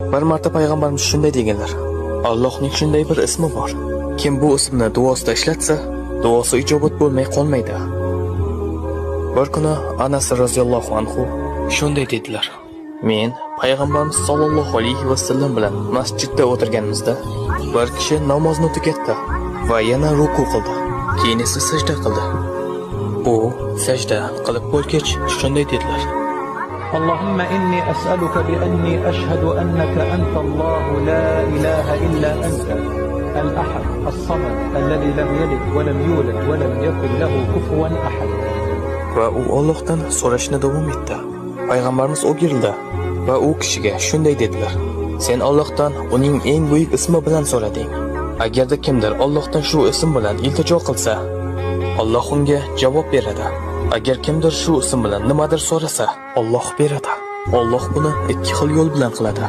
Bir marta payg'ambarimiz shunday deganlar: Allohning shunday bir ismi bor. Kim bu ismni duosida ishlatsa, duosi ijobat bo'lmay qolmaydi. Bir kuni Anas roziyallohu anhu shunday dedilar: Men payg'ambarimiz sollallohu alayhi vasallam bilan masjidda o'tirganimizda bir kishi namozni tugatdi va yana ruku qildi. Keyin esa sajda qildi. U sajda qilib bo'lgach shunday dedilar: اللهم إني أسألك بأني أشهد أنك أنت الله لا إله إلا أنت الأحد الصمد الذي لم يلد ولم يولد ولم يكن له كفوا أحد. Va u Allohdan so'rashni davom etdi. Payg'ambarimiz o'girildi va u kishiga shunday dedilar: Sen Allohdan uning eng buyuk ismi bilan so'rading. Agarda kimdir Allohdan shu ism bilan iltijo qilsa, Alloh unga javob beradi. Agar kimdir shu ism bilan nimadir so'rasa, Alloh beradi. Alloh buni ikki xil yo'l bilan qiladi.